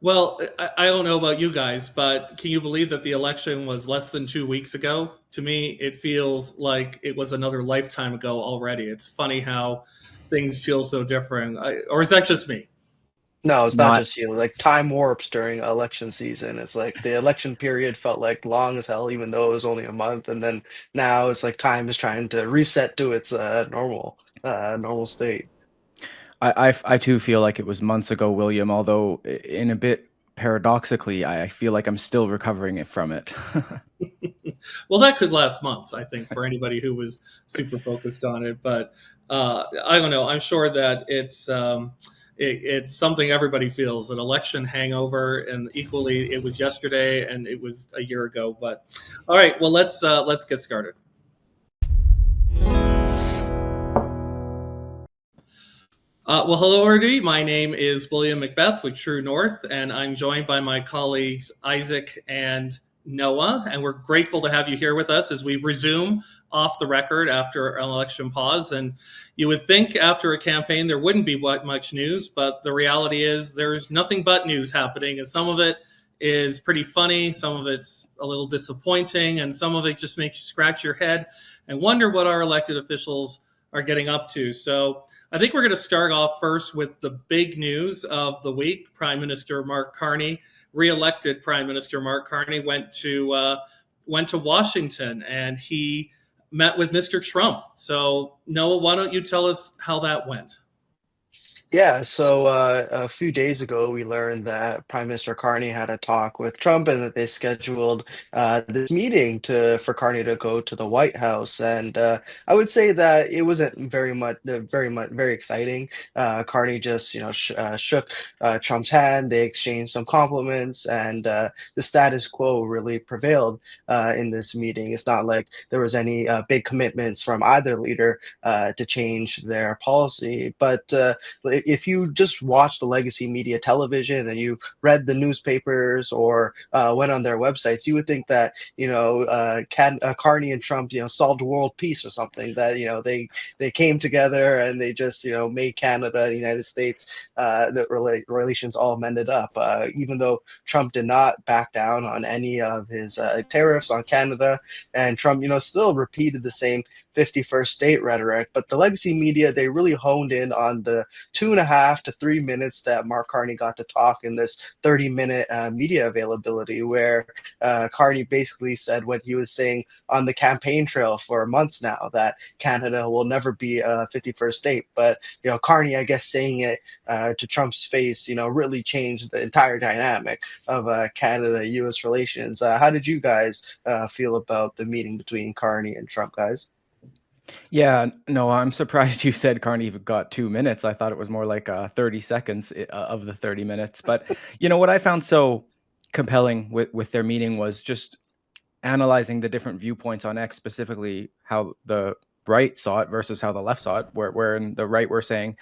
Well, I don't know about you guys, but can you believe that the election was less than 2 weeks ago? To me, it feels like it was another lifetime ago already. It's funny how things feel so different. Or is that just me? No, it's not Not just you. Like time warps during election season. It's like the election period felt like long as hell, even though it was only a month. And then now it's like time is trying to reset to its normal state. I too feel like it was months ago, William, although in a bit paradoxically, I feel like I'm still recovering it from it. Well, that could last months, I think, for anybody who was super focused on it. But I don't know. I'm sure that it's something everybody feels, an election hangover, and equally it was yesterday and it was a year ago. But all right, well let's get started. Well, hello, everybody. My name is William McBeath with True North, and I'm joined by my colleagues Isaac and Noah. And we're grateful to have you here with us as we resume off the record after an election pause. And you would think after a campaign there wouldn't be much news, but the reality is there's nothing but news happening, and some of it is pretty funny, some of it's a little disappointing, and some of it just makes you scratch your head and wonder what our elected officials are getting up to. So I think we're going to start off first with the big news of the week. Prime Minister Mark Carney, re-elected Prime Minister Mark Carney, went to Washington and he met with Mr. Trump. So Noah, why don't you tell us how that went? Yeah, so a few days ago, we learned that Prime Minister Carney had a talk with Trump, and that they scheduled this meeting to for Carney to go to the White House. And I would say that it wasn't very exciting. Carney just shook Trump's hand. They exchanged some compliments, and the status quo really prevailed in this meeting. It's not like there was any big commitments from either leader to change their policy, but. If you just watch the legacy media television and you read the newspapers or went on their websites, you would think that Carney and Trump solved world peace or something. That they came together and they just made Canada and the United States relations all mended up. Even though Trump did not back down on any of his tariffs on Canada, and Trump still repeated the same 51st state rhetoric, but the legacy media, they really honed in on the 2.5 to 3 minutes that Mark Carney got to talk in this 30-minute media availability, where Carney basically said what he was saying on the campaign trail for months now, that Canada will never be a 51st state. But Carney, I guess, saying it to Trump's face, really changed the entire dynamic of Canada-U.S. relations. How did you guys feel about the meeting between Carney and Trump, guys? Yeah, no, I'm surprised you said Carney even got 2 minutes. I thought it was more like 30 seconds of the 30 minutes. But what I found so compelling with their meeting was just analyzing the different viewpoints on X, specifically how the right saw it versus how the left saw it, where in the right were saying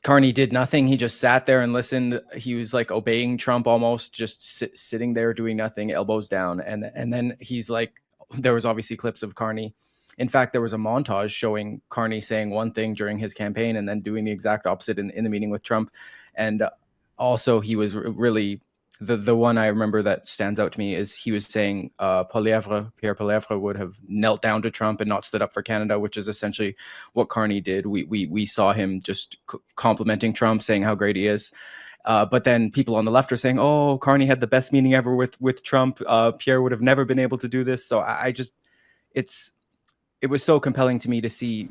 Carney did nothing. He just sat there and listened. He was like obeying Trump almost, just sitting there doing nothing, elbows down. And then he's like, there was obviously clips of Carney. In fact, there was a montage showing Carney saying one thing during his campaign and then doing the exact opposite in the meeting with Trump. And also he was really, the one I remember that stands out to me is he was saying Pierre Poilievre would have knelt down to Trump and not stood up for Canada, which is essentially what Carney did. We saw him just complimenting Trump, saying how great he is. But then people on the left are saying, oh, Carney had the best meeting ever with Trump. Pierre would have never been able to do this. So it was so compelling to me to see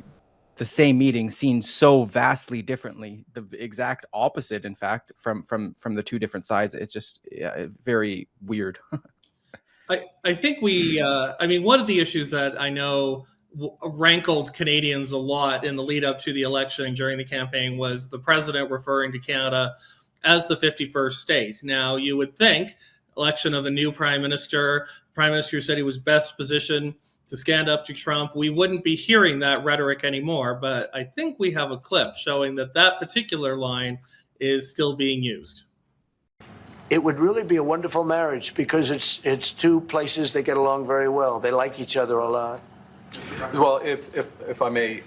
the same meeting seen so vastly differently, the exact opposite, in fact, from the two different sides. It's just very weird. I think one of the issues that I know rankled Canadians a lot in the lead up to the election and during the campaign was the president referring to Canada as the 51st state. Now, you would think election of a new prime minister said he was best positioned to stand up to Trump, we wouldn't be hearing that rhetoric anymore. But I think we have a clip showing that particular line is still being used. It would really be a wonderful marriage because it's two places that get along very well. They like each other a lot. Well, if I may,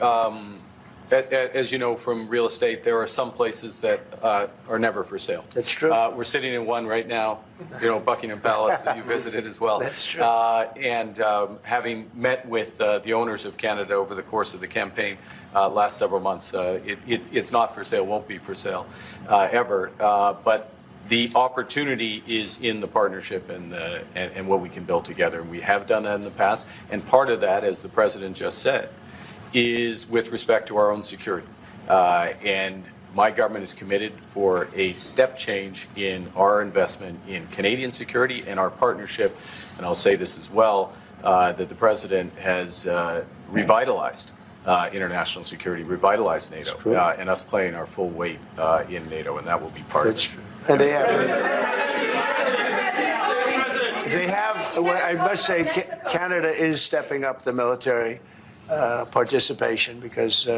As you know from real estate, there are some places that are never for sale. That's true. We're sitting in one right now, Buckingham Palace that you visited as well. That's true. And having met with the owners of Canada over the course of the campaign last several months, it's not for sale, won't be for sale ever. But the opportunity is in the partnership and what we can build together. And we have done that in the past. And part of that, as the president just said, is with respect to our own security. And my government is committed for a step change in our investment in Canadian security and our partnership. And I'll say this as well, that the president has revitalized international security, revitalized NATO, and us playing our full weight in NATO, and that will be part of it. True. And they have, I must say, Canada is stepping up the military participation because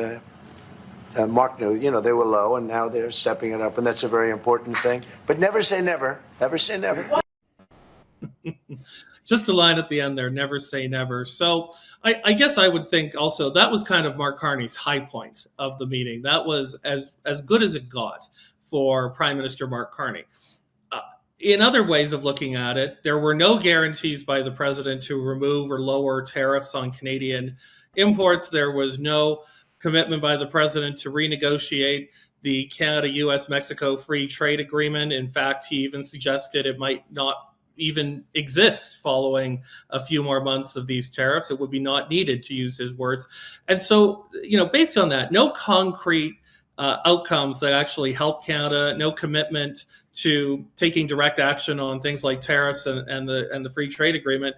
Mark knew, they were low and now they're stepping it up, and that's a very important thing. But never say never. Never say never. Just a line at the end there, never say never. So I guess I would think also that was kind of Mark Carney's high point of the meeting. That was as good as it got for Prime Minister Mark Carney. In other ways of looking at it, there were no guarantees by the president to remove or lower tariffs on Canadian imports. There was no commitment by the president to renegotiate the Canada-US-Mexico free trade agreement. In fact, he even suggested it might not even exist following a few more months of these tariffs. It would be not needed, to use his words. And so, based on that, no concrete outcomes that actually help Canada, no commitment to taking direct action on things like tariffs and the free trade agreement.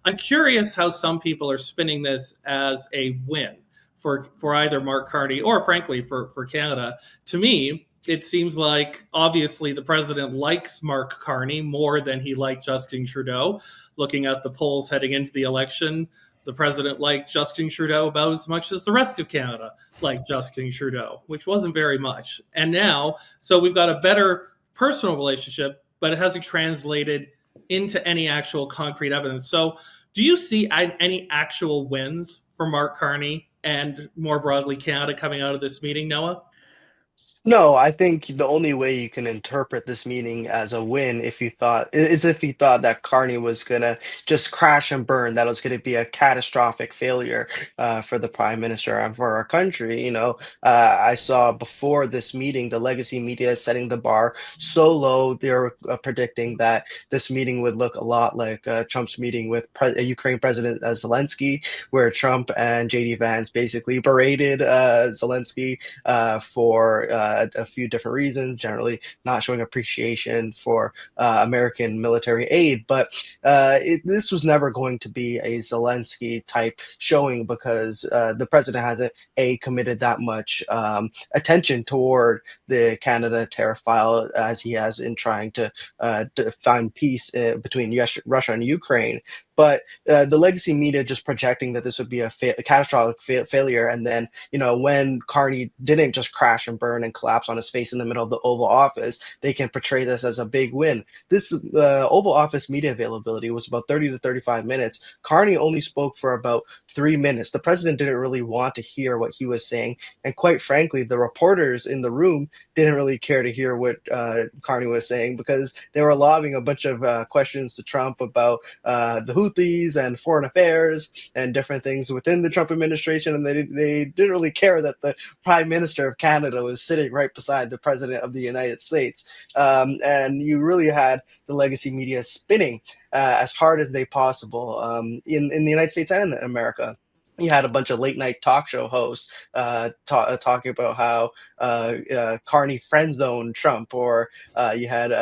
I'm curious how some people are spinning this as a win for either Mark Carney or, frankly, for Canada. To me, it seems like obviously the president likes Mark Carney more than he liked Justin Trudeau. Looking at the polls heading into the election, the president liked Justin Trudeau about as much as the rest of Canada liked Justin Trudeau, which wasn't very much. And now, so we've got a better personal relationship, but it hasn't translated into any actual concrete evidence. So do you see any actual wins for Mark Carney and more broadly Canada coming out of this meeting, Noah? No, I think the only way you can interpret this meeting as a win if he thought that Carney was gonna just crash and burn, that it was gonna be a catastrophic failure for the prime minister and for our country. I saw before this meeting the legacy media setting the bar so low. They're predicting that this meeting would look a lot like Trump's meeting with Ukraine President Zelensky, where Trump and JD Vance basically berated Zelensky for a few different reasons, generally not showing appreciation for American military aid. But this was never going to be a Zelensky type showing because the president hasn't committed that much attention toward the Canada tariff file as he has in trying to find peace between Russia and Ukraine. But the legacy media just projecting that this would be a catastrophic failure, and then when Carney didn't just crash and burn and collapse on his face in the middle of the Oval Office, they can portray this as a big win. This Oval Office media availability was about 30 to 35 minutes. Carney only spoke for about 3 minutes. The president didn't really want to hear what he was saying, and quite frankly, the reporters in the room didn't really care to hear what Carney was saying because they were lobbing a bunch of questions to Trump about the Houthis and foreign affairs and different things within the Trump administration, and they didn't really care that the Prime Minister of Canada was sitting right beside the President of the United States. And you really had the legacy media spinning as hard as they possible in the United States and in America. You had a bunch of late night talk show hosts talking about how Carney friend zoned Trump, or you had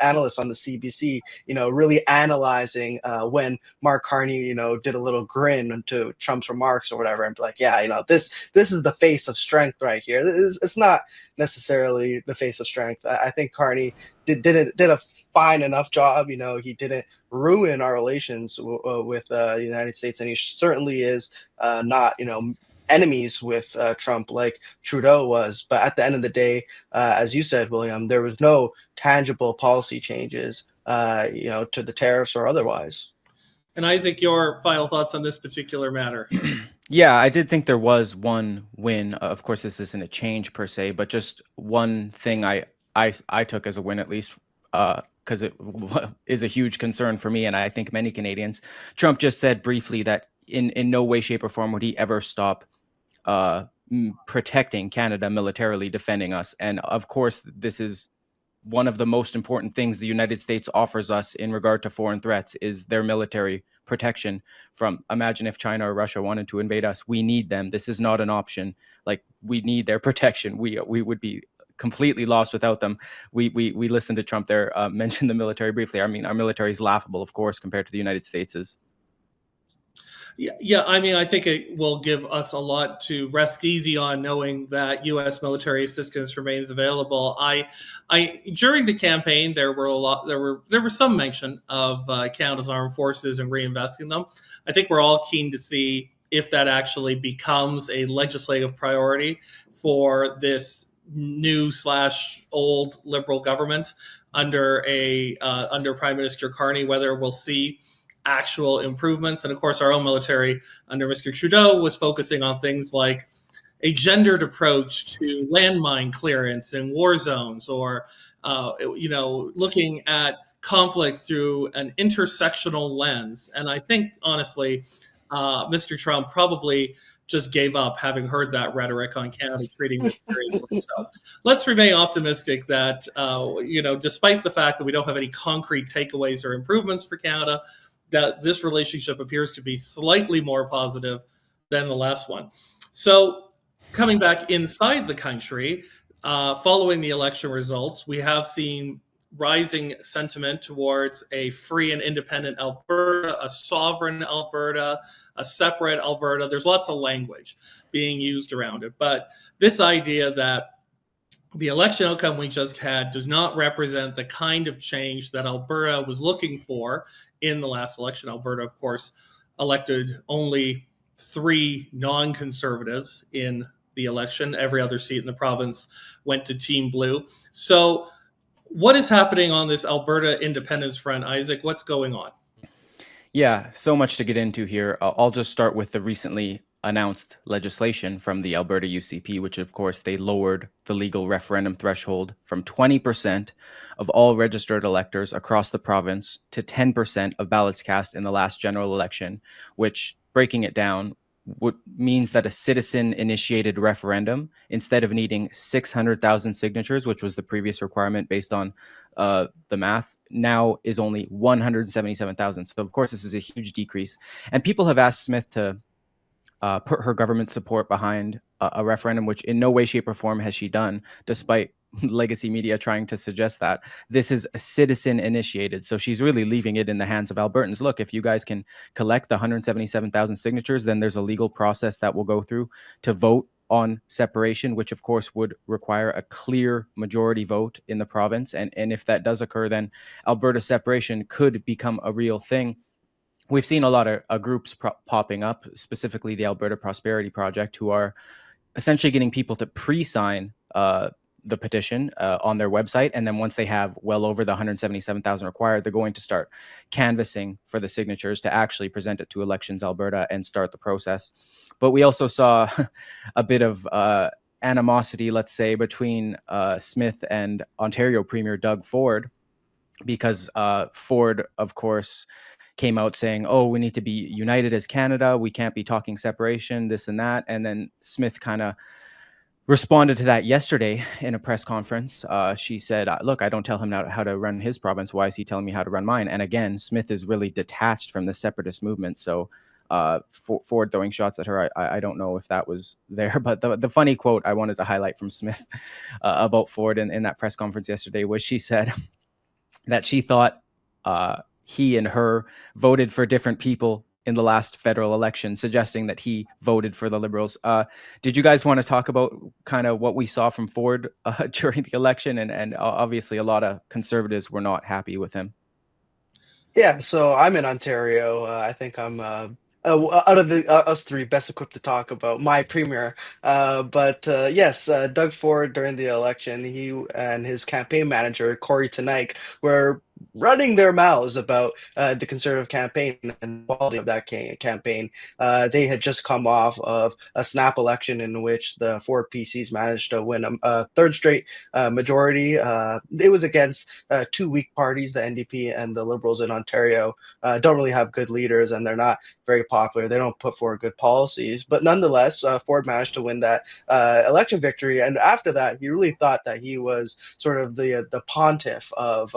analysts on the CBC, really analyzing when Mark Carney, did a little grin to Trump's remarks or whatever, and be like, yeah, this is the face of strength right here. It's not necessarily the face of strength. I think Carney did a fine enough job. He didn't ruin our relations with the United States, and he certainly is not enemies with Trump like Trudeau was. But at the end of the day, as you said, William, there was no tangible policy changes to the tariffs or otherwise. And Isaac, your final thoughts on this particular matter? Yeah, I did think there was one win. Of course, this isn't a change per se, but just one thing I took as a win, at least, because it is a huge concern for me, and I think many Canadians. Trump just said briefly that in no way, shape, or form would he ever stop protecting Canada militarily, defending us. And of course, this is one of the most important things the United States offers us in regard to foreign threats is their military protection from, imagine if China or Russia wanted to invade us. We need them. This is not an option. Like, we need their protection. We would be completely lost without them. We listened to Trump there mention the military briefly. I mean, our military is laughable, of course, compared to the United States's. Yeah, I mean, I think it will give us a lot to rest easy on, knowing that U.S. military assistance remains available. I during the campaign, there was some mention of Canada's armed forces and reinvesting them. I think we're all keen to see if that actually becomes a legislative priority for this new/old Liberal government under Prime Minister Carney, whether we'll see actual improvements. And of course, our own military under Mr. Trudeau was focusing on things like a gendered approach to landmine clearance in war zones, or looking at conflict through an intersectional lens. And I think, honestly, Mr. Trump probably just gave up having heard that rhetoric on Canada treating this seriously. So let's remain optimistic that, despite the fact that we don't have any concrete takeaways or improvements for Canada, that this relationship appears to be slightly more positive than the last one. So coming back inside the country, following the election results, we have seen rising sentiment towards a free and independent Alberta, a sovereign Alberta, a separate Alberta. There's lots of language being used around it. But this idea that the election outcome we just had does not represent the kind of change that Alberta was looking for in the last election. Alberta, of course, elected only 3 non-conservatives in the election. Every other seat in the province went to Team Blue. So what is happening on this Alberta independence front, Isaac? What's going on? Yeah, so much to get into here. I'll just start with the recently announced legislation from the Alberta UCP, which of course they lowered the legal referendum threshold from 20% of all registered electors across the province to 10% of ballots cast in the last general election, which, breaking it down, means that a citizen-initiated referendum, instead of needing 600,000 signatures, which was the previous requirement based on the math, now is only 177,000. So, of course, this is a huge decrease. And people have asked Smith to put her government support behind a referendum, which in no way, shape, or form has she done, despite legacy media trying to suggest that. This is citizen initiated. So she's really leaving it in the hands of Albertans. Look, if you guys can collect the 177,000 signatures, then there's a legal process that will go through to vote on separation, which of course would require a clear majority vote in the province. And if that does occur, then Alberta separation could become a real thing. We've seen a lot of groups popping up, specifically the Alberta Prosperity Project, who are essentially getting people to pre-sign the petition on their website. And then once they have well over the 177,000 required, they're going to start canvassing for the signatures to actually present it to Elections Alberta and start the process. But we also saw a bit of animosity, let's say, between Smith and Ontario Premier Doug Ford, because Ford, of course, came out saying, oh, we need to be united as Canada. We can't be talking separation, this and that. And then Smith kind of responded to that yesterday in a press conference. She said, look, I don't tell him how to run his province. Why is he telling me how to run mine? And again, Smith is really detached from the separatist movement. So Ford throwing shots at her, I don't know if that was there. But the funny quote I wanted to highlight from Smith about Ford in that press conference yesterday was she said that she thought he and her voted for different people in the last federal election, suggesting that he voted for the Liberals. Did you guys want to talk about kind of what we saw from Ford during the election? And obviously a lot of Conservatives were not happy with him. Yeah, so I'm in Ontario. I think I'm out of us three best equipped to talk about my premier. But yes, Doug Ford during the election, he and his campaign manager Corey Tenike were running their mouths about the Conservative campaign and the quality of that campaign. They had just come off of a snap election in which the Ford PCs managed to win a third straight majority. It was against two weak parties, the NDP and the Liberals in Ontario. Don't really have good leaders, and they're not very popular. They don't put forward good policies. But nonetheless, Ford managed to win that election victory. And after that, he really thought that he was sort of the pontiff of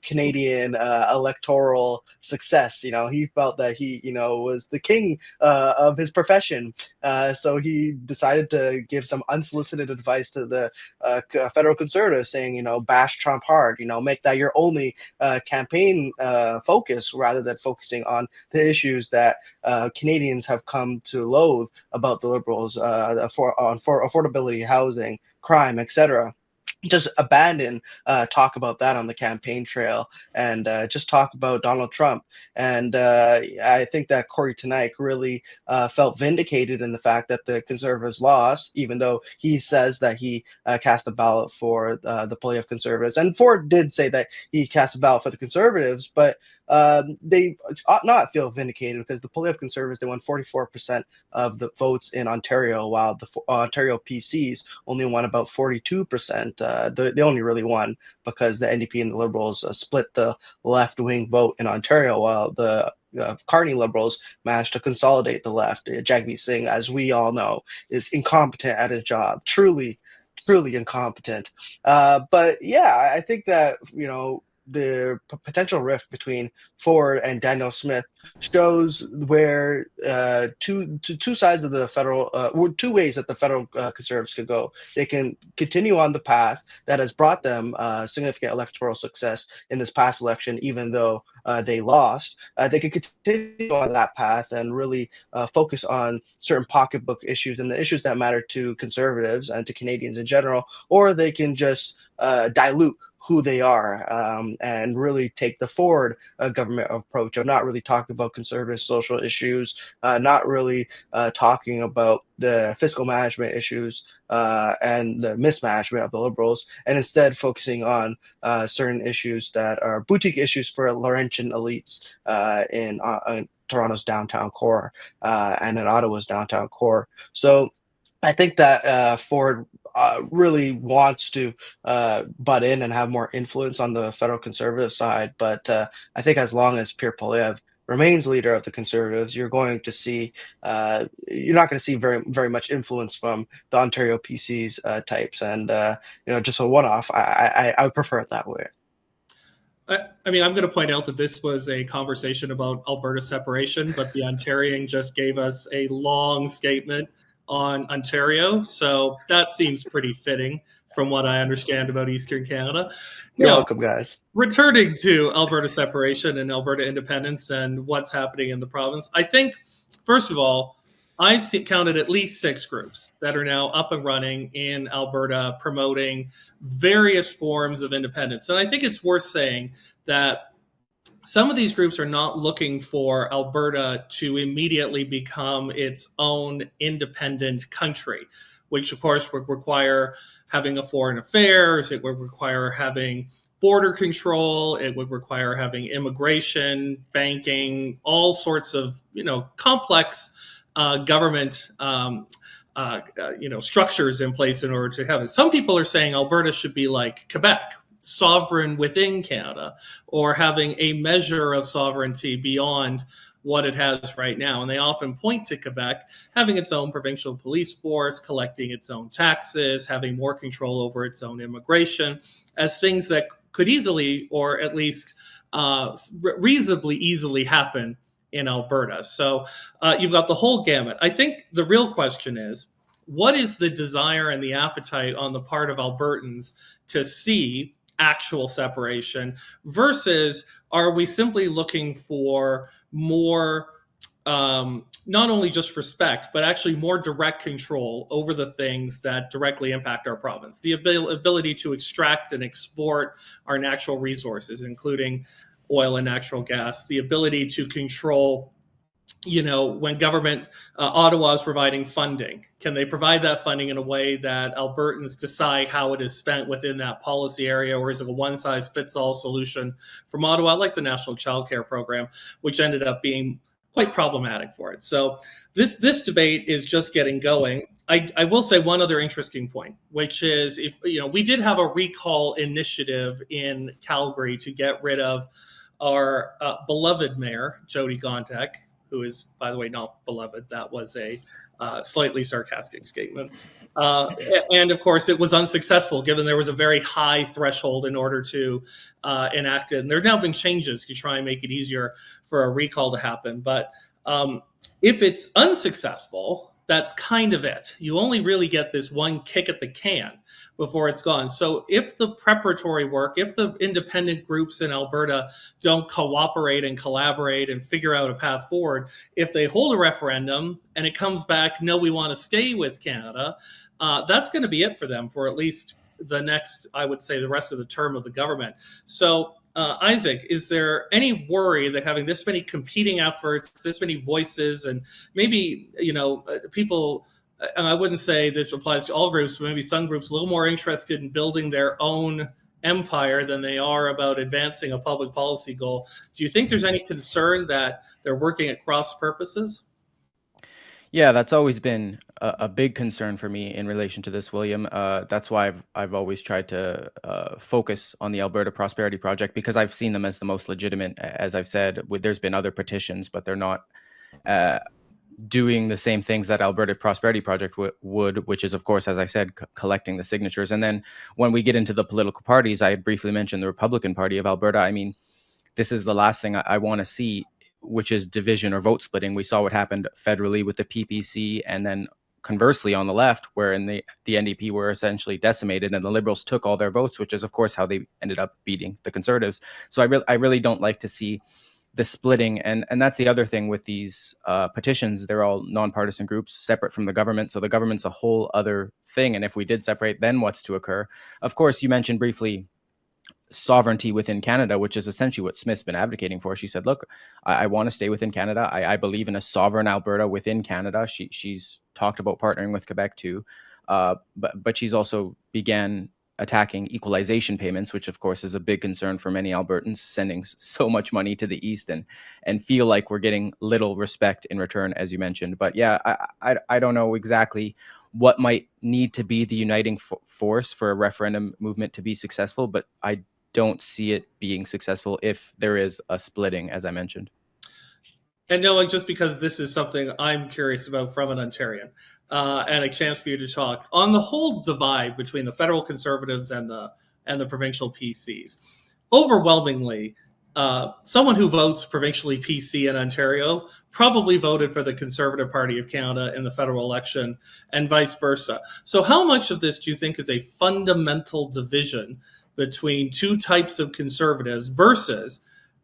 Canadian electoral success. He felt that he, was the king of his profession. So he decided to give some unsolicited advice to the federal Conservatives, saying, bash Trump hard, make that your only campaign focus, rather than focusing on the issues that Canadians have come to loathe about the Liberals, for affordability, housing, crime, etc. Just abandon talk about that on the campaign trail, and just talk about Donald Trump. And I think that Corey Teneycke really felt vindicated in the fact that the Conservatives lost, even though he says that he cast a ballot for the Poilievre Conservatives. And Ford did say that he cast a ballot for the Conservatives, but they ought not feel vindicated, because the Poilievre Conservatives, they won 44% of the votes in Ontario, while the Ontario PCs only won about 42%. They only really won because the NDP and the Liberals split the left-wing vote in Ontario, while the Carney Liberals managed to consolidate the left. Jagmeet Singh, as we all know, is incompetent at his job. Truly incompetent. But yeah, I think that, the potential rift between Ford and Danielle Smith shows where two sides of the federal, two ways that the federal Conservatives could go. They can continue on the path that has brought them significant electoral success in this past election, even though they lost. They could continue on that path and really focus on certain pocketbook issues and the issues that matter to Conservatives and to Canadians in general, or they can just dilute who they are, and really take the Ford government approach of not really talking about conservative social issues, not really talking about the fiscal management issues and the mismanagement of the Liberals, and instead focusing on certain issues that are boutique issues for Laurentian elites in Toronto's downtown core and in Ottawa's downtown core. So I think that Ford really wants to butt in and have more influence on the federal Conservative side. But I think as long as Pierre Poilievre remains leader of the Conservatives, you're not going to see very, very much influence from the Ontario PCs types. And, just a one-off, I would prefer it that way. I mean, I'm going to point out that this was a conversation about Alberta separation, but the Ontarian just gave us a long statement on Ontario. So that seems pretty fitting from what I understand about Eastern Canada. You're welcome, guys. Returning to Alberta separation and Alberta independence and what's happening in the province, I think, first of all, I've counted at least 6 groups that are now up and running in Alberta promoting various forms of independence. And I think it's worth saying that some of these groups are not looking for Alberta to immediately become its own independent country, which of course would require having a foreign affairs, it would require having border control, it would require having immigration, banking, all sorts of, complex government structures in place in order to have it. Some people are saying Alberta should be like Quebec, sovereign within Canada, or having a measure of sovereignty beyond what it has right now. And they often point to Quebec having its own provincial police force, collecting its own taxes, having more control over its own immigration, as things that could easily, or at least reasonably easily, happen in Alberta. So you've got the whole gamut. I think the real question is, what is the desire and the appetite on the part of Albertans to see actual separation, versus are we simply looking for more, not only just respect, but actually more direct control over the things that directly impact our province, the ability to extract and export our natural resources, including oil and natural gas, the ability to control when government, Ottawa is providing funding, can they provide that funding in a way that Albertans decide how it is spent within that policy area, or is it a one-size-fits-all solution from Ottawa, like the National Child Care Program, which ended up being quite problematic for it. So this debate is just getting going. I will say one other interesting point, which is we did have a recall initiative in Calgary to get rid of our beloved mayor, Jody Gontek, who is, by the way, not beloved. That was a slightly sarcastic statement. And of course, it was unsuccessful, given there was a very high threshold in order to enact it. And there have now been changes to try and make it easier for a recall to happen. But if it's unsuccessful, that's kind of it. You only really get this one kick at the can before it's gone. So if the preparatory work, if the independent groups in Alberta don't cooperate and collaborate and figure out a path forward, if they hold a referendum and it comes back, no, we want to stay with Canada, that's going to be it for them for at least the next, I would say, the rest of the term of the government. So Isaac, is there any worry that having this many competing efforts, this many voices, and maybe, people, and I wouldn't say this applies to all groups, but maybe some groups a little more interested in building their own empire than they are about advancing a public policy goal. Do you think there's any concern that they're working at cross purposes? Yeah, that's always been a big concern for me in relation to this, William. That's why I've always tried to focus on the Alberta Prosperity Project, because I've seen them as the most legitimate. As I've said, there's been other petitions, but they're not doing the same things that Alberta Prosperity Project would, which is, of course, as I said, collecting the signatures. And then when we get into the political parties, I briefly mentioned the Republican Party of Alberta. I mean, this is the last thing I want to see, which is division or vote splitting. We saw what happened federally with the PPC, and then conversely on the left, wherein the NDP were essentially decimated and the Liberals took all their votes, which is, of course, how they ended up beating the Conservatives. So I really don't like to see the splitting. And that's the other thing with these petitions. They're all nonpartisan groups separate from the government. So the government's a whole other thing. And if we did separate, then what's to occur? Of course, you mentioned briefly sovereignty within Canada, which is essentially what Smith's been advocating for. She said, look, I want to stay within Canada. I believe in a sovereign Alberta within Canada. She's talked about partnering with Quebec too. But she's also began attacking equalization payments, which of course is a big concern for many Albertans, sending so much money to the east and feel like we're getting little respect in return, as you mentioned. But yeah, I don't know exactly what might need to be the uniting force for a referendum movement to be successful, but I don't see it being successful if there is a splitting, as I mentioned. And Noah, just because this is something I'm curious about from an Ontarian, and a chance for you to talk on the whole divide between the federal Conservatives and the provincial PCs. Overwhelmingly, someone who votes provincially PC in Ontario probably voted for the Conservative Party of Canada in the federal election, and vice versa. So how much of this do you think is a fundamental division between two types of Conservatives versus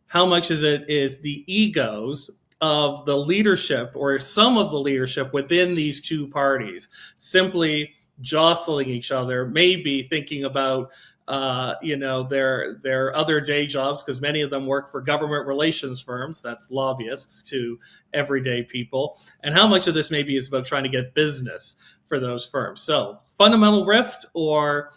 how much is the egos of the leadership, or some of the leadership within these two parties, simply jostling each other, maybe thinking about their other day jobs, because many of them work for government relations firms, that's lobbyists to everyday people, and how much of this maybe is about trying to get business for those firms. So fundamental rift or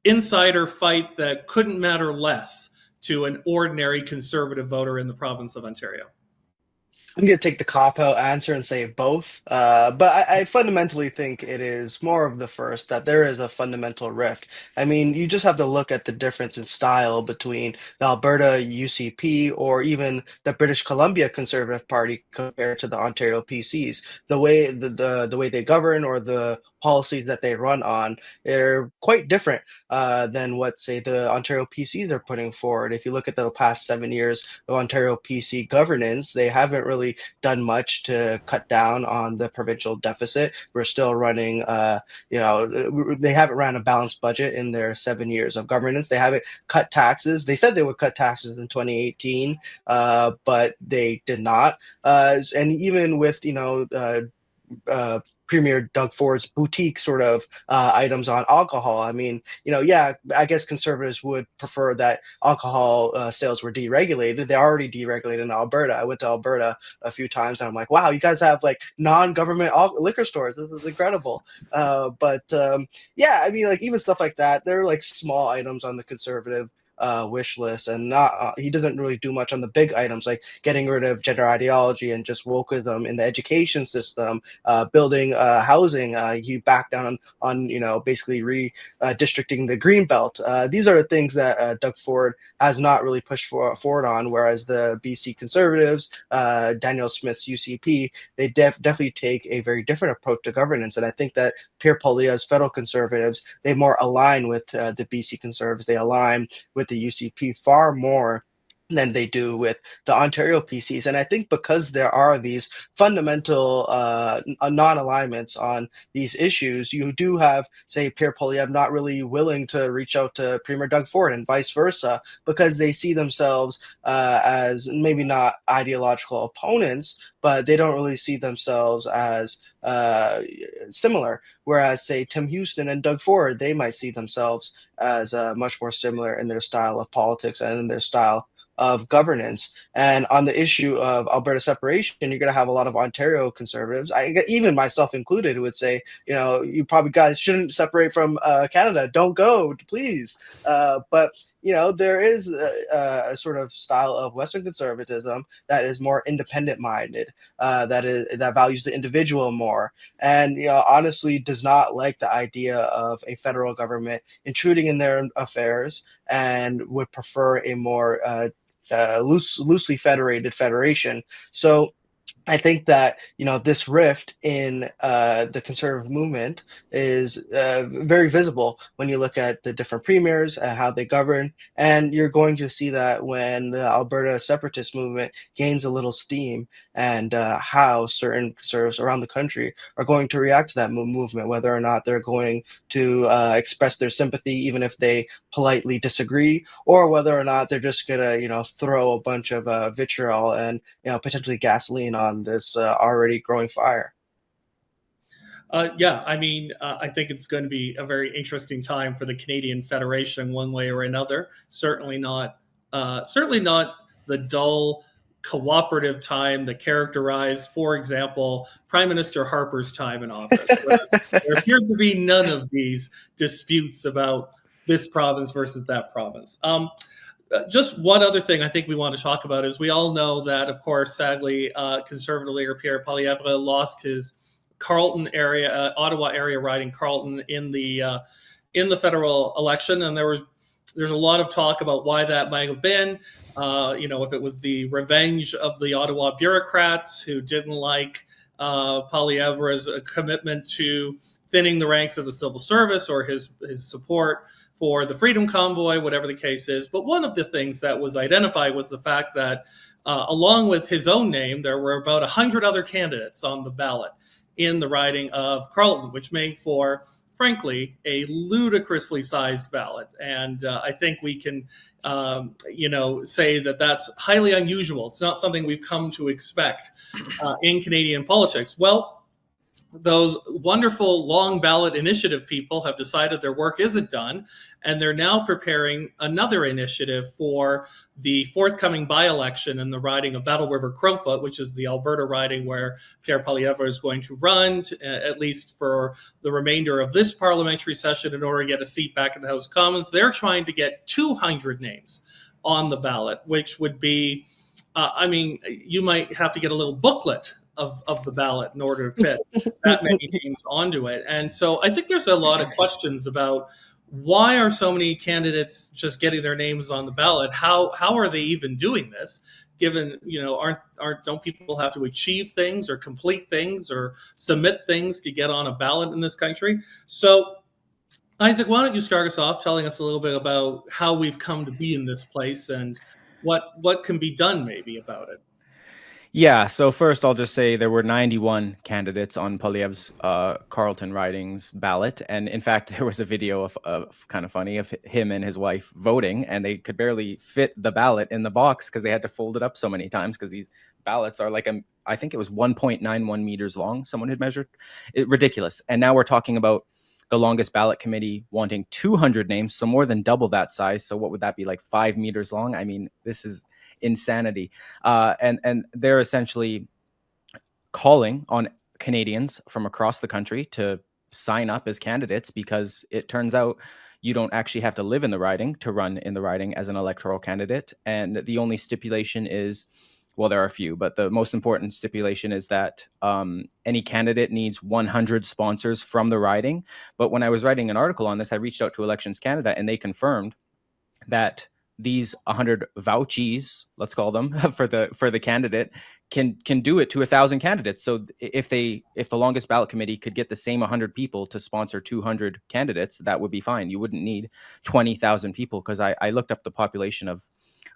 insider fight that couldn't matter less to an ordinary Conservative voter in the province of Ontario? I'm going to take the cop-out answer and say both. But I fundamentally think it is more of the first, that there is a fundamental rift. I mean, you just have to look at the difference in style between the Alberta UCP or even the British Columbia Conservative Party compared to the Ontario PCs. The way the way they govern or the policies that they run on are quite different than what, say, the Ontario PCs are putting forward. If you look at the past 7 years of Ontario PC governance, they haven't really done much to cut down on the provincial deficit. We're still running, they haven't ran a balanced budget in their 7 years of governance. They haven't cut taxes. They said they would cut taxes in 2018, but they did not. And even with, Premier Doug Ford's boutique sort of items on alcohol. I mean, yeah, I guess conservatives would prefer that alcohol sales were deregulated. They're already deregulated in Alberta. I went to Alberta a few times, and I'm like, wow, you guys have like non-government liquor stores. This is incredible. Yeah, I mean, like even stuff like that, they're like small items on the conservative wish list, and not he doesn't really do much on the big items like getting rid of gender ideology and just wokeism in the education system, building housing. He backed down on basically redistricting the green belt. These are things that Doug Ford has not really pushed forward on, whereas the BC Conservatives, Danielle Smith's UCP, they definitely take a very different approach to governance. And I think that Pierre Poilievre's federal Conservatives, they more align with the BC Conservatives. They align with the UCP far more than they do with the Ontario PCs. And I think because there are these fundamental non-alignments on these issues, you do have, say, Pierre Poilievre not really willing to reach out to Premier Doug Ford and vice versa, because they see themselves as maybe not ideological opponents, but they don't really see themselves as similar. Whereas, say, Tim Houston and Doug Ford, they might see themselves as much more similar in their style of politics and in their style of governance. And on the issue of Alberta separation, you're going to have a lot of Ontario Conservatives, even myself included, who would say, you probably guys shouldn't separate from Canada. Don't go, please. But there is a sort of style of Western conservatism that is more independent-minded, that values the individual more, and honestly does not like the idea of a federal government intruding in their affairs, and would prefer a more loosely federated federation. So I think that this rift in the conservative movement is very visible when you look at the different premiers and how they govern, and you're going to see that when the Alberta separatist movement gains a little steam, and how certain conservatives around the country are going to react to that movement, whether or not they're going to express their sympathy even if they politely disagree, or whether or not they're just gonna throw a bunch of vitriol and potentially gasoline on this already growing fire. Yeah, I mean, I think it's going to be a very interesting time for the Canadian Federation, one way or another. Certainly not the dull, cooperative time that characterized, for example, Prime Minister Harper's time in office. There appears to be none of these disputes about this province versus that province. Just one other thing I think we want to talk about is we all know that, of course, sadly, Conservative leader Pierre Poilievre lost his Carleton area, Ottawa area riding Carleton in the federal election, and there's a lot of talk about why that might have been. If it was the revenge of the Ottawa bureaucrats who didn't like Poilievre's commitment to thinning the ranks of the civil service, or his support for the Freedom Convoy, whatever the case is. But one of the things that was identified was the fact that along with his own name, there were about 100 other candidates on the ballot in the riding of Carleton, which made for, frankly, a ludicrously sized ballot. And I think we can, say that that's highly unusual. It's not something we've come to expect in Canadian politics. Well, those wonderful long ballot initiative people have decided their work isn't done, and they're now preparing another initiative for the forthcoming by-election in the riding of Battle River Crowfoot, which is the Alberta riding where Pierre Poilievre is going to run, at least for the remainder of this parliamentary session, in order to get a seat back in the House of Commons. They're trying to get 200 names on the ballot, which would be, you might have to get a little booklet of the ballot in order to fit that many names onto it. And so I think there's a lot of questions about why are so many candidates just getting their names on the ballot? How are they even doing this? Given, don't people have to achieve things or complete things or submit things to get on a ballot in this country? So, Isaac, why don't you start us off telling us a little bit about how we've come to be in this place and what can be done maybe about it? Yeah, so first I'll just say there were 91 candidates on Poilievre's Carleton riding's ballot. And in fact, there was a video of kind of funny of him and his wife voting, and they could barely fit the ballot in the box because they had to fold it up so many times because these ballots are like, I think it was 1.91 meters long, someone had measured. Ridiculous. And now we're talking about the longest ballot committee wanting 200 names, so more than double that size. So what would that be, like 5 meters long? I mean, this is insanity. And they're essentially calling on Canadians from across the country to sign up as candidates, because it turns out you don't actually have to live in the riding to run in the riding as an electoral candidate. And the only stipulation is, well, there are a few, but the most important stipulation is that any candidate needs 100 sponsors from the riding. But when I was writing an article on this, I reached out to Elections Canada, and they confirmed that these 100 vouchees, let's call them, for the candidate can do it to 1,000 candidates. So if the longest ballot committee could get the same 100 people to sponsor 200 candidates, that would be fine. You wouldn't need 20,000 people, because I looked up the population of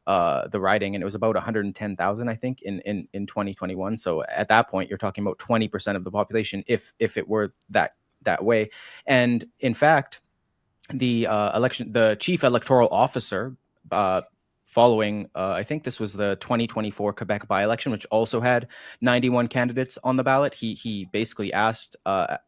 the riding, and it was about 110,000, I think, in 2021. So at that point, you're talking about 20% of the population if it were that way. And in fact, the chief electoral officer, following, I think this was the 2024 Quebec by-election, which also had 91 candidates on the ballot. He basically asked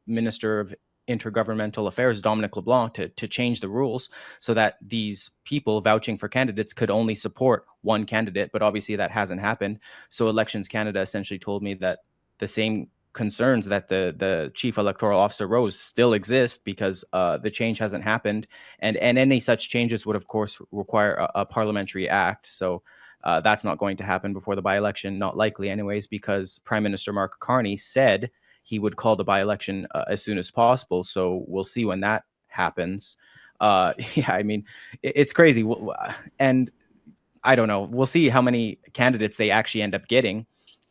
Minister of Intergovernmental Affairs Dominic LeBlanc to change the rules so that these people vouching for candidates could only support one candidate. But obviously that hasn't happened. So Elections Canada essentially told me that the same concerns that the chief electoral officer rose still exist, because the change hasn't happened, and any such changes would of course require a parliamentary act. So that's not going to happen before the by-election, not likely anyways, because Prime Minister Mark Carney said he would call the by-election as soon as possible. So we'll see when that happens. Yeah, I mean, it's crazy, and I don't know. We'll see how many candidates they actually end up getting.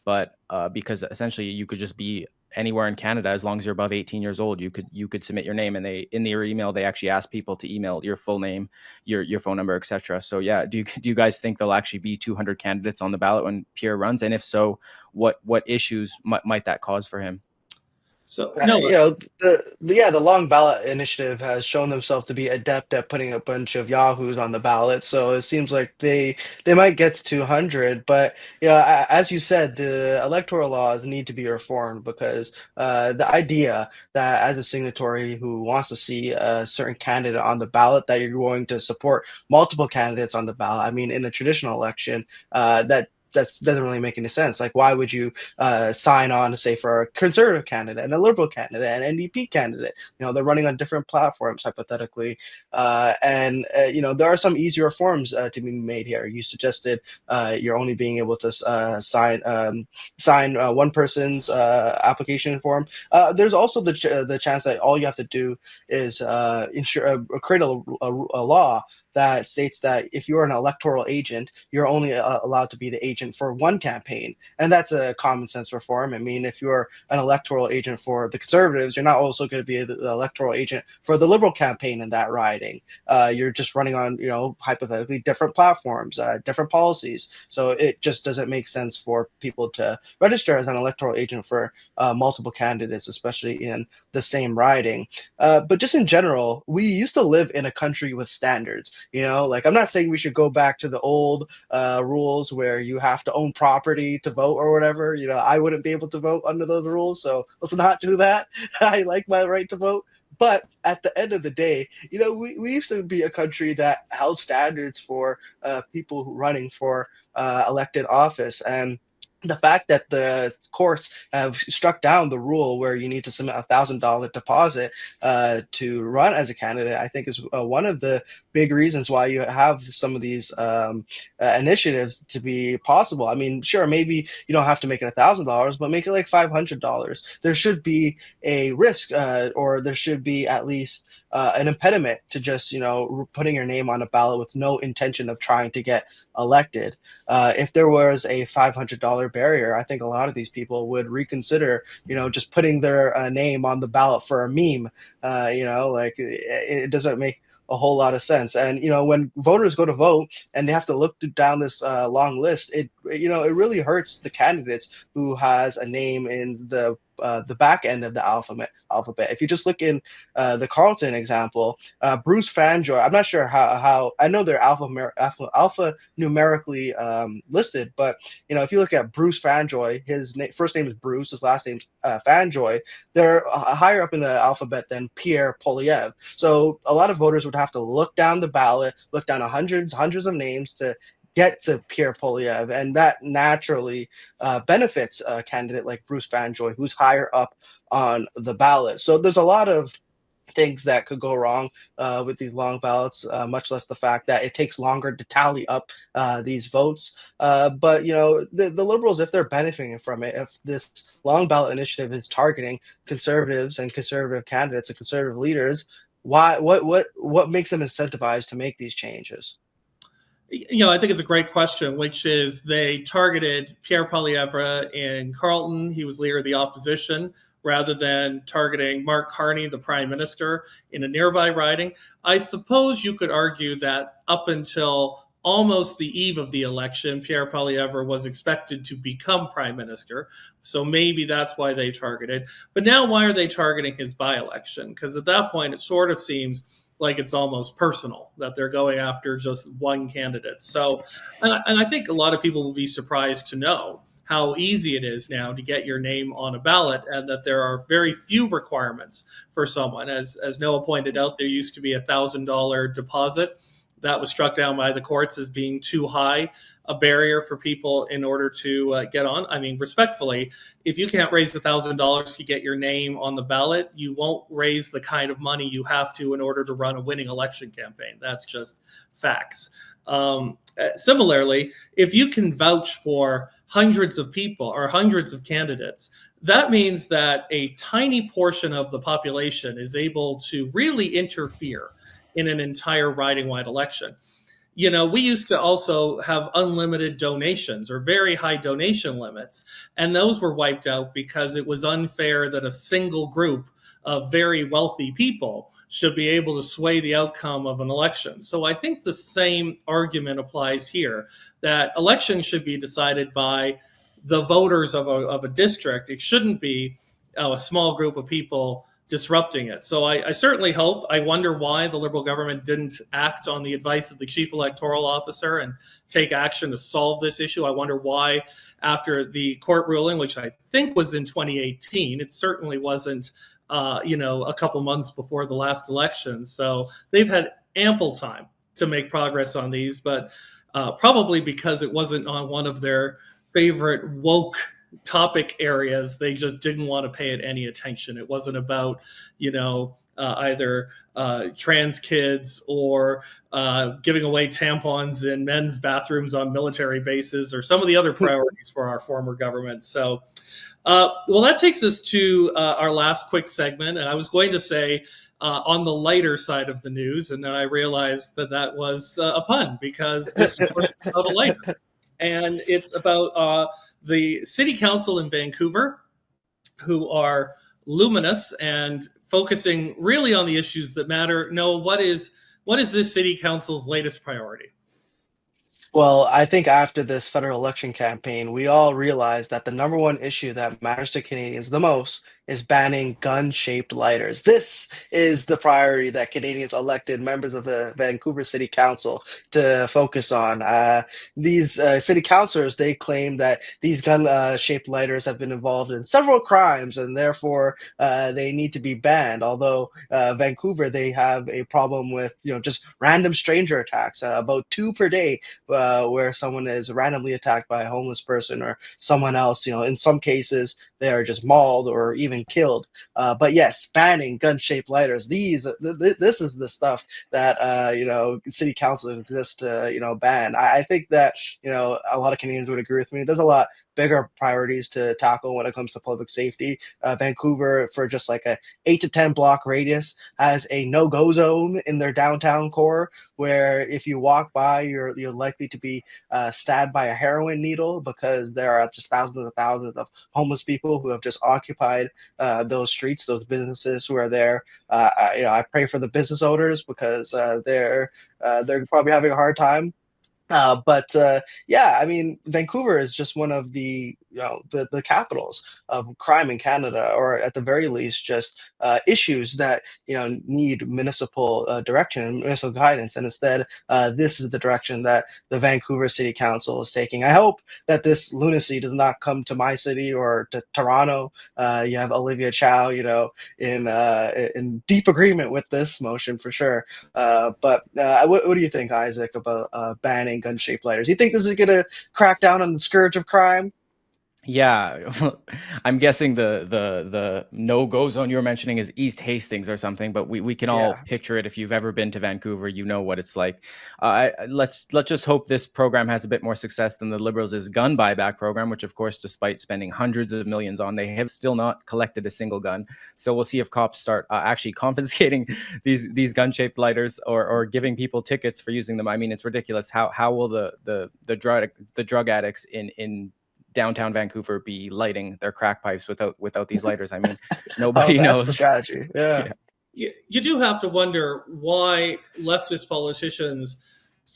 But because essentially you could just be anywhere in Canada as long as you're above 18 years old, you could submit your name, and they, in their email, they actually ask people to email your full name, your phone number, etc. So yeah, do you guys think there'll actually be 200 candidates on the ballot when Pierre runs? And if so, what issues might that cause for him? So no, the long ballot initiative has shown themselves to be adept at putting a bunch of yahoos on the ballot. So it seems like they might get to 200. But as you said, the electoral laws need to be reformed, because the idea that as a signatory who wants to see a certain candidate on the ballot, that you're going to support multiple candidates on the ballot. I mean, in a traditional election, that doesn't really make any sense. Like, why would you sign on to say for a conservative candidate and a liberal candidate and an NDP candidate? They're running on different platforms, hypothetically, and there are some easier forms to be made here. You suggested you're only being able to sign one person's application form. There's also the chance that all you have to do is create a law that states that if you're an electoral agent, you're only allowed to be the agent for one campaign. And that's a common sense reform. I mean, if you're an electoral agent for the Conservatives, you're not also going to be the electoral agent for the Liberal campaign in that riding. You're just running on, hypothetically different platforms, different policies. So it just doesn't make sense for people to register as an electoral agent for multiple candidates, especially in the same riding. But just in general, we used to live in a country with standards. I'm not saying we should go back to the old rules where you have to own property to vote or whatever. I wouldn't be able to vote under those rules, so let's not do that. I like my right to vote. But at the end of the day, we used to be a country that held standards for people running for elected office. And the fact that the courts have struck down the rule where you need to submit $1,000 deposit to run as a candidate, I think is one of the big reasons why you have some of these initiatives to be possible. I mean, sure, maybe you don't have to make it $1,000, but make it like $500. There should be a risk, or there should be at least an impediment to just putting your name on a ballot with no intention of trying to get elected. If there was a $500 barrier, I think a lot of these people would reconsider, just putting their name on the ballot for a meme. Like it doesn't make a whole lot of sense. And when voters go to vote and they have to look down this long list, it really hurts the candidates who has a name in the back end of the alphabet. If you just look in the Carleton example, Bruce Fanjoy, I'm not sure how I know they're alpha numerically listed, but if you look at Bruce Fanjoy, his first name is Bruce, his last name's Fanjoy. They're higher up in the alphabet than Pierre Poilievre. So a lot of voters would have to look down the ballot, look down hundreds of names to get to Pierre Poilievre, and that naturally benefits a candidate like Bruce Fanjoy, who's higher up on the ballot. So there's a lot of things that could go wrong with these long ballots, much less the fact that it takes longer to tally up these votes. But the Liberals, if they're benefiting from it, if this long ballot initiative is targeting conservatives and conservative candidates and conservative leaders, what makes them incentivized to make these changes? I think it's a great question, which is they targeted Pierre Poilievre in Carleton. He was leader of the opposition, rather than targeting Mark Carney, the prime minister, in a nearby riding. I suppose you could argue that up until almost the eve of the election, Pierre Poilievre was expected to become prime minister. So maybe that's why they targeted. But now why are they targeting his by-election? Because at that point, it sort of seems like it's almost personal that they're going after just one candidate. So, and I think a lot of people will be surprised to know how easy it is now to get your name on a ballot, and that there are very few requirements for someone. As Noah pointed out, there used to be $1,000 deposit that was struck down by the courts as being too high a barrier for people in order to get on. I mean, respectfully, if you can't raise $1,000 to get your name on the ballot, you won't raise the kind of money you have to in order to run a winning election campaign. That's just facts. Similarly, if you can vouch for hundreds of people or hundreds of candidates, that means that a tiny portion of the population is able to really interfere in an entire riding-wide election. We used to also have unlimited donations or very high donation limits, and those were wiped out because it was unfair that a single group of very wealthy people should be able to sway the outcome of an election. So I think the same argument applies here, that elections should be decided by the voters of a district. It shouldn't be a small group of people disrupting it. So I certainly hope, I wonder why the Liberal government didn't act on the advice of the chief electoral officer and take action to solve this issue. I wonder why, after the court ruling, which I think was in 2018, it certainly wasn't a couple months before the last election. So they've had ample time to make progress on these, but probably because it wasn't on one of their favorite woke topic areas, they just didn't want to pay it any attention. It wasn't about, either trans kids or giving away tampons in men's bathrooms on military bases or some of the other priorities for our former government. So, well, that takes us to our last quick segment. And I was going to say on the lighter side of the news, and then I realized that was a pun, because this was about a lighter. And it's about the city council in Vancouver, who are luminous and focusing really on the issues that matter. Noah, what is this city council's latest priority? Well, I think after this federal election campaign, we all realized that the number one issue that matters to Canadians the most is banning gun-shaped lighters. This is the priority that Canadians elected members of the Vancouver City Council to focus on. These city councilors, they claim that these gun-shaped lighters have been involved in several crimes, and therefore they need to be banned. Although Vancouver, they have a problem with just random stranger attacks, about 2 per day, where someone is randomly attacked by a homeless person or someone else. In some cases, they are just mauled or even killed. But yes, banning gun-shaped lighters. This is the stuff that city council exists to ban. I think that a lot of Canadians would agree with me. There's a lot bigger priorities to tackle when it comes to public safety. Vancouver, for just like a 8 to 10 block radius, has a no-go zone in their downtown core, where if you walk by, you're likely likely to be stabbed by a heroin needle, because there are just thousands and thousands of homeless people who have just occupied those streets, those businesses who are there. I pray for the business owners, because they're probably having a hard time. Yeah, I mean, Vancouver is just one of the capitals of crime in Canada, or at the very least, just issues that need municipal direction and municipal guidance. And instead, this is the direction that the Vancouver City Council is taking. I hope that this lunacy does not come to my city or to Toronto. You have Olivia Chow, in deep agreement with this motion for sure. What do you think, Isaac, about banning gun-shaped lighters? You think this is going to crack down on the scourge of crime? Yeah, I'm guessing the no-go zone you're mentioning is East Hastings or something, but we can all Yeah. picture it. If you've ever been to Vancouver, you know what it's like. Let's just hope this program has a bit more success than the Liberals' gun buyback program, which, of course, despite spending hundreds of millions on, they have still not collected a single gun. So we'll see if cops start actually confiscating these gun-shaped lighters, or giving people tickets for using them. I mean, it's ridiculous. How will the drug addicts in downtown Vancouver be lighting their crack pipes without these lighters? I mean, nobody That's knows. the strategy. Yeah. You do have to wonder why leftist politicians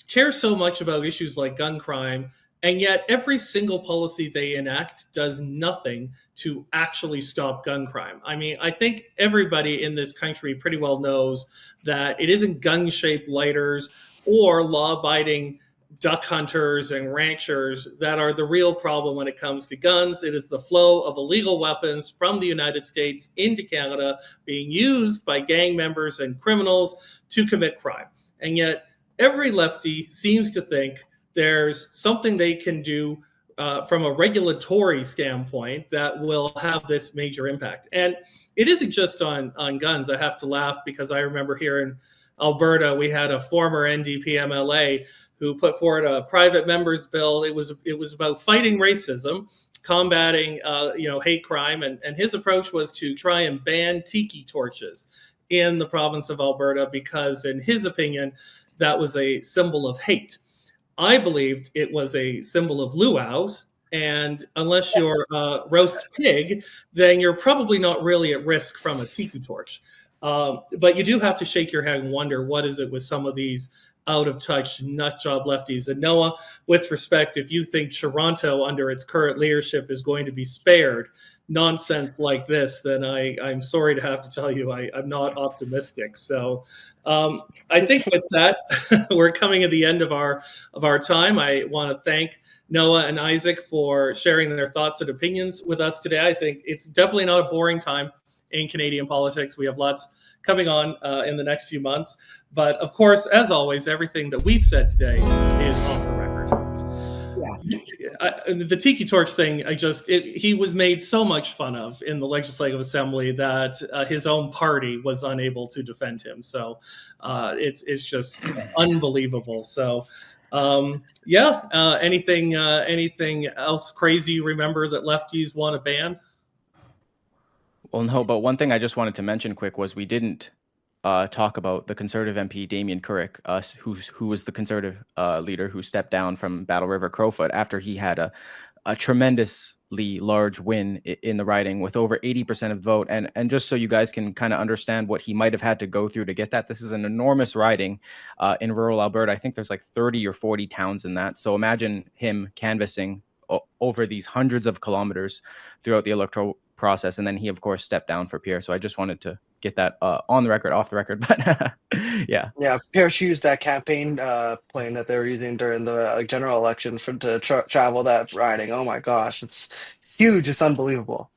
care so much about issues like gun crime, and yet every single policy they enact does nothing to actually stop gun crime. I mean, I think everybody in this country pretty well knows that it isn't gun-shaped lighters or law-abiding duck hunters and ranchers that are the real problem when it comes to guns. It is the flow of illegal weapons from the United States into Canada being used by gang members and criminals to commit crime. And yet every lefty seems to think there's something they can do from a regulatory standpoint that will have this major impact. And it isn't just on guns. I have to laugh because I remember here in Alberta, we had a former NDP MLA who put forward a private members bill. It was about fighting racism, combating hate crime, and his approach was to try and ban tiki torches in the province of Alberta because, in his opinion, that was a symbol of hate. I believed it was a symbol of luau's, and unless you're a roast pig, then you're probably not really at risk from a tiki torch. But you do have to shake your head and wonder, what is it with some of these out-of-touch nutjob lefties? And Noah, with respect, if you think Toronto under its current leadership is going to be spared nonsense like this, then I'm sorry to have to tell you I'm not optimistic. So I think with that, we're coming at the end of our time. I want to thank Noah and Isaac for sharing their thoughts and opinions with us today. I think it's definitely not a boring time in Canadian politics. We have lots coming on in the next few months. But of course, as always, everything that we've said today is off the record. The Tiki Torch thing, he was made so much fun of in the Legislative Assembly that his own party was unable to defend him. So it's just unbelievable. So anything else crazy you remember that lefties want to ban? Well, no, but one thing I just wanted to mention quick was we didn't talk about the Conservative MP Damien Couric, who was the Conservative leader who stepped down from Battle River Crowfoot after he had a tremendously large win in the riding with over 80% of the vote. And just so you guys can kind of understand what he might have had to go through to get that, this is an enormous riding in rural Alberta. I think there's like 30 or 40 towns in that. So imagine him canvassing over these hundreds of kilometers throughout the electoral process, and then he of course stepped down for Pierre. So I just wanted to get that on the record, off the record. But yeah, Pierre used that campaign plane that they were using during the general election to travel that riding. Oh my gosh, it's huge. It's unbelievable.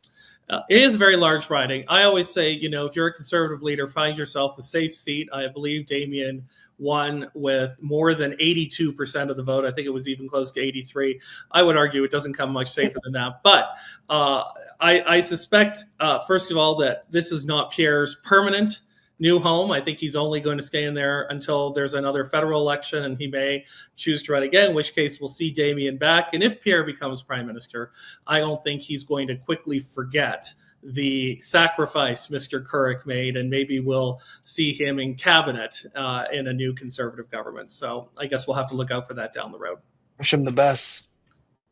It is a very large riding. I always say, if you're a Conservative leader, find yourself a safe seat. I believe Damien won with more than 82% of the vote. I think it was even close to 83. I would argue it doesn't come much safer than that. But I suspect, first of all, that this is not Pierre's permanent new home. I think he's only going to stay in there until there's another federal election, and he may choose to run again, in which case we'll see Damien back. And if Pierre becomes prime minister, I don't think he's going to quickly forget the sacrifice Mr. Couric made, and maybe we'll see him in cabinet in a new Conservative government. So I guess we'll have to look out for that down the road. Wish him the best.